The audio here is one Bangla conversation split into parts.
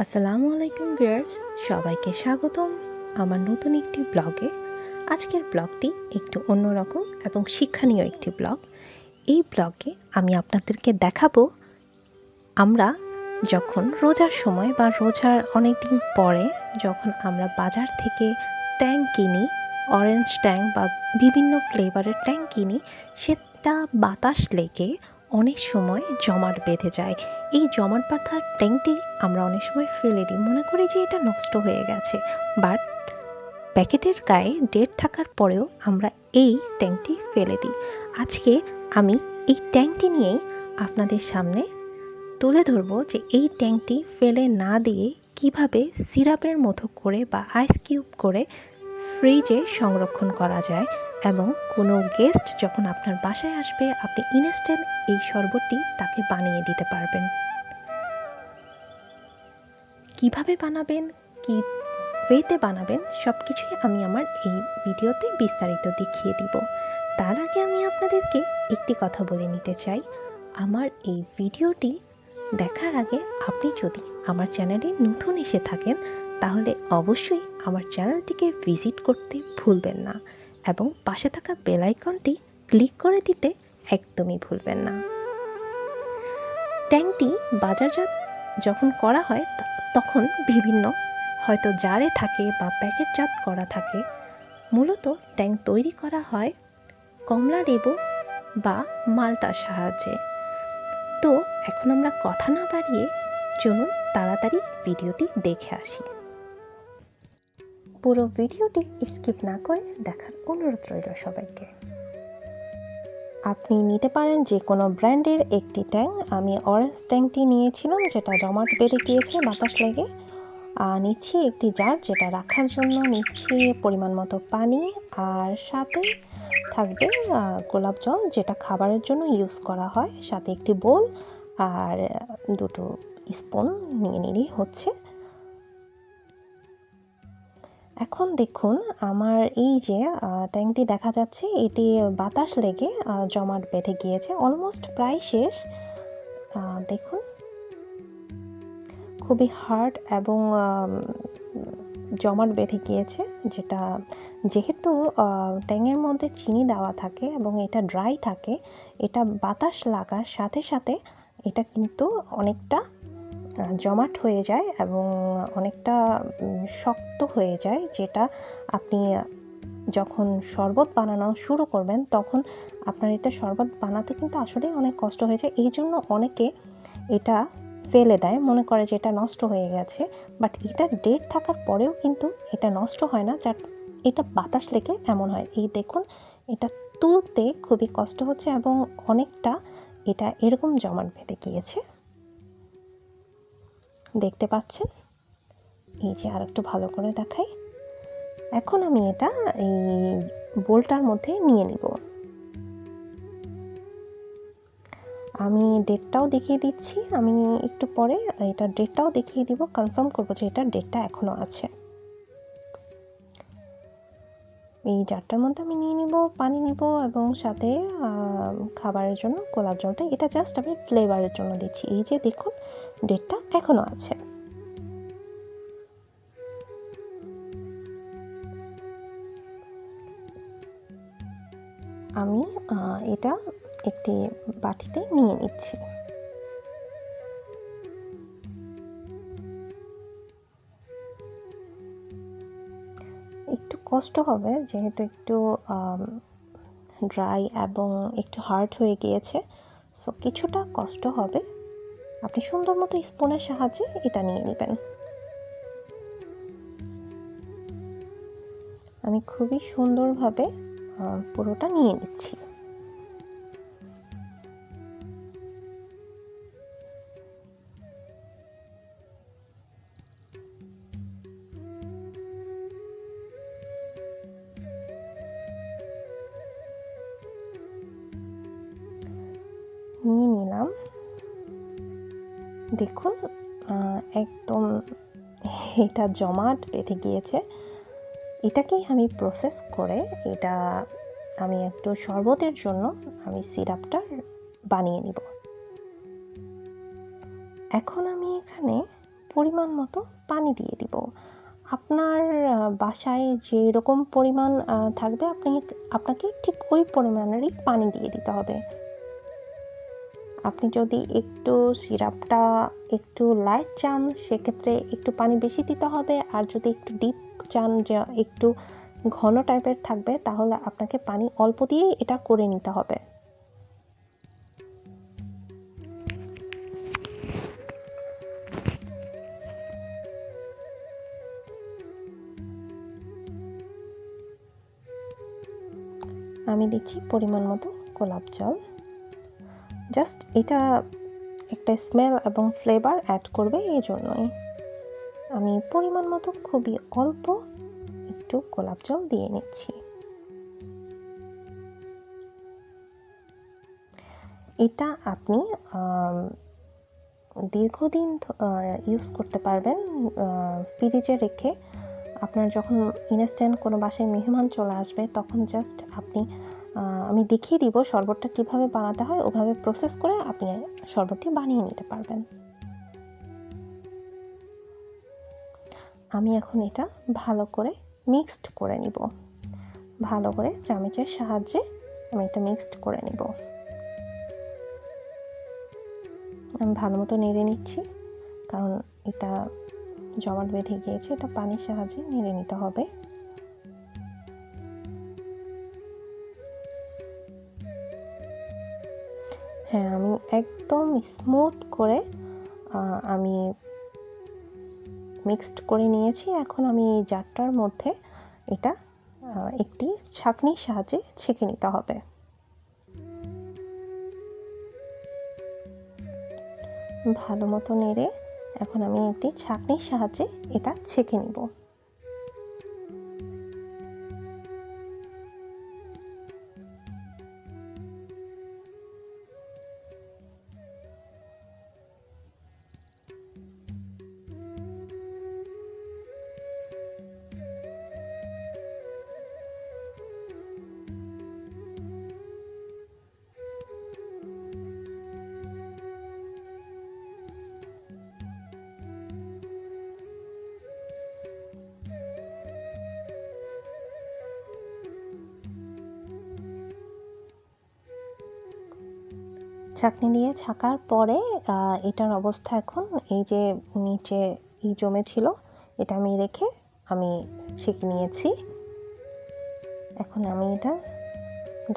আসসালামু আলাইকুম ভিউয়ার্স, সবাইকে স্বাগতম আমার নতুন একটি ব্লগে। আজকের ব্লগটি একটু অন্যরকম এবং শিক্ষণীয় একটি ব্লগ। এই ব্লগে আমি আপনাদেরকে দেখাবো আমরা যখন রোজার সময় বা রোজার অনেক দিন পরে যখন আমরা বাজার থেকে ট্যাং কিনি, অরেঞ্জ ট্যাং বা বিভিন্ন ফ্লেভারের ট্যাং কিনি, সেটা বাতাস লেগে অনেক সময় জমাট বেঁধে যায়। এই জমাট বাঁধা ট্যাংটি আমরা অনেক সময় ফেলে দিই, মনে করি যে এটা নষ্ট হয়ে গেছে। বাট প্যাকেটের গায়ে ডেট থাকার পরেও আমরা এই ট্যাংটি ফেলে দিই। আজকে আমি এই ট্যাংটি নিয়েই আপনাদের সামনে তুলে ধরবো যে এই ট্যাংটি ফেলে না দিয়ে কিভাবে সিরাপের মতো করে বা আইস কিউব করে ফ্রিজে সংরক্ষণ করা যায়, এবং কোনো গেস্ট যখন আপনার বাসায় আসবে আপনি ইনস্ট্যান্ট এই শরবতটি তাকে বানিয়ে দিতে পারবেন। কিভাবে বানাবেন, কি ওয়েতে বানাবেন, সব কিছুই আমি আমার এই ভিডিওতে বিস্তারিত দেখিয়ে দিব। তার আগে আমি আপনাদেরকে একটি কথা বলে নিতে চাই, আমার এই ভিডিওটি দেখার আগে আপনি যদি আমার চ্যানেলে নতুন এসে থাকেন তাহলে অবশ্যই আমার চ্যানেলটিকে ভিজিট করতে ভুলবেন না, এবং পাশে থাকা বেল আইকনটি ক্লিক করে দিতে একদমই ভুলবেন না। ট্যাংটি বাজারজাত যখন করা হয় তখন বিভিন্ন হয়তো জারে থাকে বা প্যাকেটজাত করা থাকে। মূলত ট্যাং তৈরি করা হয় কমলা লেবু বা মাল্টার সাহায্যে। তো এখন আমরা কথা না বাড়িয়ে চলুন তাড়াতাড়ি ভিডিওটি দেখে আসি। পুরো ভিডিওটি স্কিপ না করে দেখার অনুরোধ রইল সবাইকে। আপনি নিতে পারেন যে কোনো ব্র্যান্ডের একটি ট্যাং। আমি অরেঞ্জ ট্যাংটি নিয়েছিলাম, যেটা জমাট বেঁধে গিয়েছে বাতাস লেগে। নিচ্ছি একটি জার, যেটা রাখার জন্য নিচ্ছি পরিমাণ মতো পানি, আর সাথে থাকবে গোলাপ জল, যেটা খাবারের জন্য ইউজ করা হয়, সাথে একটি বোল আর দুটো স্পুন নিয়ে নিলেই হচ্ছে। এখন দেখুন আমার এই যে ট্যাংটি দেখা যাচ্ছে, এটি বাতাস লেগে জমাট বেঁধে গিয়েছে, অলমোস্ট প্রায় শেষ। দেখুন খুবই হার্ড এবং জমাট বেঁধে গিয়েছে, যেটা যেহেতু ট্যাংয়ের মধ্যে চিনি দেওয়া থাকে এবং এটা ড্রাই থাকে, এটা বাতাস লাগার সাথে সাথে এটা কিন্তু অনেকটা জমাট হয়ে যায় এবং অনেকটা শক্ত হয়ে যায়, যেটা আপনি যখন শরবত বানানো শুরু করবেন তখন আপনার এটা শরবত বানাতে কিন্তু আসলে অনেক কষ্ট হয়ে যায়। এই জন্য অনেকে এটা ফেলে দেয়, মনে করে যে এটা নষ্ট হয়ে গেছে। বাট এটা ডেট থাকার পরেও কিন্তু এটা নষ্ট হয় না, যা এটা বাতাস লেগে এমন হয়। এই দেখুন এটা তুলতে খুবই কষ্ট হচ্ছে এবং অনেকটা এটা এরকম জমাট বেঁধে গিয়েছে, দেখতে পাচ্ছেন। এই যে আর একটু ভালো করে দেখাই। এখন আমি এটা এই বোলটার মধ্যে নিয়ে নিব। আমি ডেটটাও দেখিয়ে দিচ্ছি, আমি একটু পরে এটা ডেটটাও দেখিয়ে দিব, কনফার্ম করবো যে এটার ডেটটা এখনো আছে। এই জারটার মধ্যে আমি নিয়ে নিব, পানি নিব এবং সাথে খাবারের জন্য গোলাপ জলটা, এটা জাস্ট আমি ফ্লেভারের জন্য দিচ্ছি। এই যে দেখুন ডেটটা এখনো আছে। আমি এটা একটি বাটিতে নিয়ে নিচ্ছি। একটু কষ্ট হবে যেহেতু একটু ড্রাই এবং একটু হার্ড হয়ে গিয়েছে, সো কিছুটা কষ্ট হবে। আপনি সুন্দর মতো স্পুনের সাহায্যে এটা নিয়ে নেবেন। আমি খুবই সুন্দরভাবে পুরোটা নিয়ে নিচ্ছি। নিয়ে নিলাম। দেখুন একদম এটা জমাট বেঁধে গিয়েছে। এটাকেই আমি প্রসেস করে এটা আমি একটু শরবতের জন্য আমি সিরাপটা বানিয়ে নিব। এখন আমি এখানে পরিমাণ মতো পানি দিয়ে দিব। আপনার বাসায় যেরকম পরিমাণ থাকবে আপনাকে ঠিক ওই পরিমাণেরই পানি দিয়ে দিতে হবে। আপনি যদি একটু সিরাপটা একটু লাইট চান সেক্ষেত্রে একটু পানি বেশি দিতে হবে, আর যদি একটু ডিপ চান যে একটু ঘন টাইপের থাকবে তাহলে আপনাকে পানি অল্প দিয়েই এটা করে নিতে হবে। আমি দিচ্ছি পরিমাণ মতো গোলাপ জল। জাস্ট এটা একটা স্মেল এবং ফ্লেভার অ্যাড করবে, এই জন্যই আমি পরিমাণ মতো খুবই অল্প একটু গোলাপ জল দিয়ে নিচ্ছি। এটা আপনি দীর্ঘদিন ইউজ করতে পারবেন ফ্রিজে রেখে। আপনার যখন ইনস্ট্যান্ট কোনো বাসায় মেহমান চলে আসবে তখন জাস্ট আমি দেখিয়ে দিব শরবতটা কিভাবে বানাতে হয়, ওভাবে প্রসেস করে আপনি শরবতটি বানিয়ে নিতে পারবেন। আমি এখন এটা ভালো করে মিক্সড করে নিব। ভালো করে চামচের সাহায্যে আমি এটা মিক্সড করে নিব। আমি ভালো মতো নেড়ে নিচ্ছি, কারণ এটা জমাট বেঁধে গিয়েছে। এটা পানির সাহায্যে নেড়ে নিতে হবে। হ্যাঁ, আমি একদম স্মুথ করে আমি মিক্সড করে নিয়েছি। এখন আমি এই জারটার মধ্যে এটা একটি ছাঁকনির সাহায্যে ছেঁকে নিতে হবে। ভালো মতো নেড়ে এখন আমি একটি ছাঁকনির সাহায্যে এটা ছেঁকে নিব। ছাঁকনি দিয়ে ছাকার পরে এটার অবস্থা এখন এই যে নিচে জমেছিল, এটা আমি রেখে আমি ছেঁকে নিয়েছি। এখন আমি এটা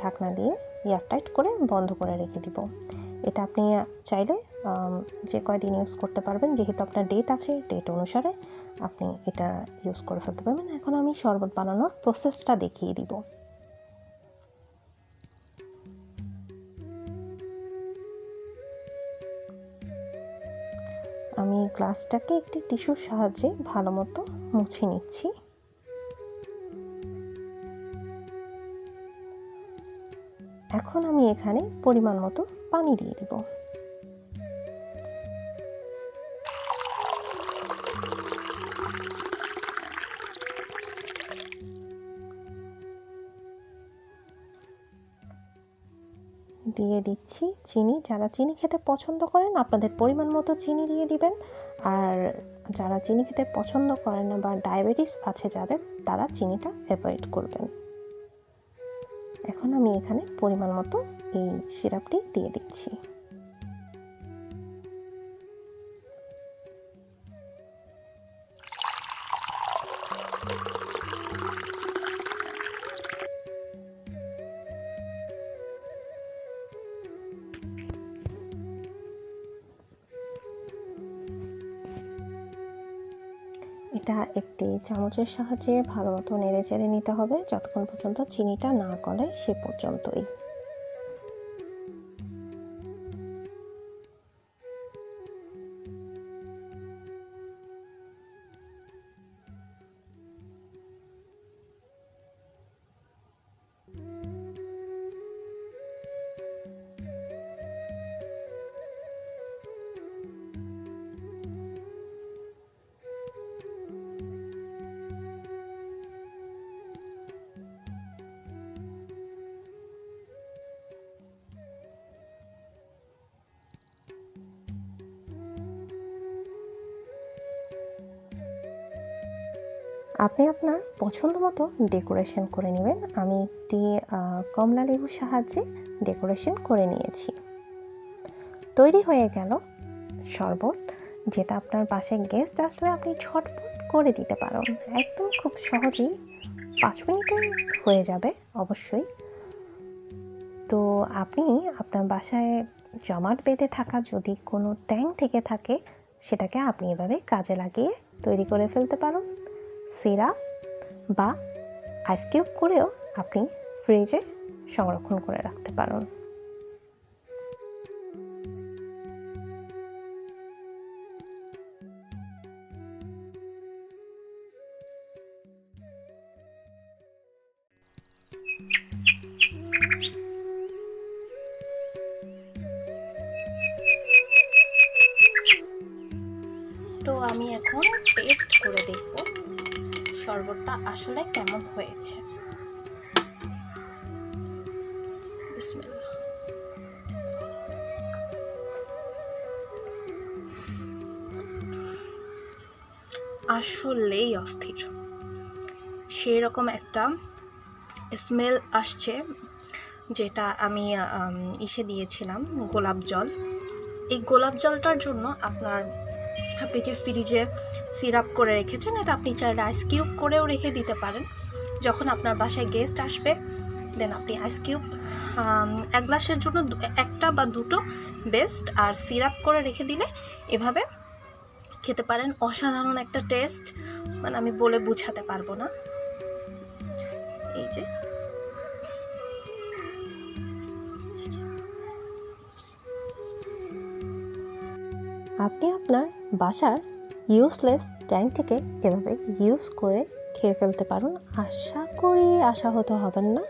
ঢাকনা দিয়ে এয়ারটাইট করে বন্ধ করে রেখে দিব। এটা আপনি চাইলে যে কয়দিন ইউজ করতে পারবেন, যেহেতু আপনার ডেট আছে, ডেট অনুসারে আপনি এটা ইউজ করে ফেলতে পারবেন। এখন আমি শরবত বানানোর প্রসেসটা দেখিয়ে দিব। আমি গ্লাসটাকে একটি টিস্যুর সাহায্যে ভালো মতো মুছে নিচ্ছি। এখন আমি এখানে পরিমাণ মতো পানি দিয়ে দিব। দিয়ে দিচ্ছি চিনি। যারা চিনি খেতে পছন্দ করেন আপনাদের পরিমাণ মতো চিনি দিয়ে দিবেন, আর যারা চিনি খেতে পছন্দ করেন না বা ডায়াবেটিস আছে যাদের, তারা চিনিটা অ্যাভয়েড করবেন। এখন আমি এখানে পরিমাণ মতো এই সিরাপটি দিয়ে দিচ্ছি। এটা একটি চামচের সাহায্যে ভালো মতো নেড়ে চেড়ে নিতে হবে যতক্ষণ পর্যন্ত চিনিটা না গলে সে পর্যন্তই। আপনি আপনার পছন্দ মতো ডেকোরেশন করে নেবেন। আমি একটি কমলা লেবুর সাহায্যে ডেকোরেশন করে নিয়েছি। তৈরি হয়ে গেল শরবত, যেটা আপনার বাসায় গেস্ট আসলে আপনি ঝটপট করে দিতে পারেন। একদম খুব সহজেই 5 মিনিটে হয়ে যাবে অবশ্যই। তো আপনি আপনার বাসায় জমাট বেঁধে থাকা যদি কোনো ট্যাং থেকে থাকে, সেটাকে আপনি এভাবে কাজে লাগিয়ে তৈরি করে ফেলতে পারেন। সিরাপ বা আইস কিউব করেও আপনি ফ্রিজে সংরক্ষণ করে রাখতে পারেন। তো আমি এখন টেস্ট করে দেখব শরবতটা আসলে কেমন হয়েছে। বিসমিল্লাহ। আসলেই অস্থির, সেই রকম একটা স্মেল আসছে, যেটা আমি ইসে দিয়েছিলাম গোলাপ জল। এই গোলাপ জলটার জন্য আপনি যে ফ্রিজে সিরাপ করে রেখেছেন, এটা আপনি চাইলে আইস কিউব করেও রেখে দিতে পারেন। যখন আপনার বাসায় গেস্ট আসবে, দেন আপনি আইস কিউব 1 গ্লাসের জন্য 1টা বা 2টো বেস্ট, আর সিরাপ করে রেখে দিলে এভাবে খেতে পারেন। অসাধারণ একটা টেস্ট, মানে আমি বলে বোঝাতে পারবো না। এই যে আপনি আপনার বাসার ইউজলেস ট্যাঙ্কটিকে এভাবে ইউজ করে খেয়ে ফেলতে পারেন। আশা করি আশাহত হবেন না।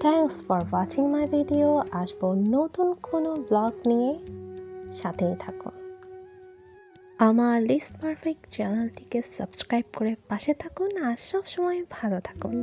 Thanks for watching my video. আসবো নতুন কোনো ব্লগ নিয়ে, সাথেই থাকুন। আমার লিস্ট পারফেক্ট চ্যানেলটিকে সাবস্ক্রাইব করে পাশে থাকুন আর সবসময় ভালো থাকুন।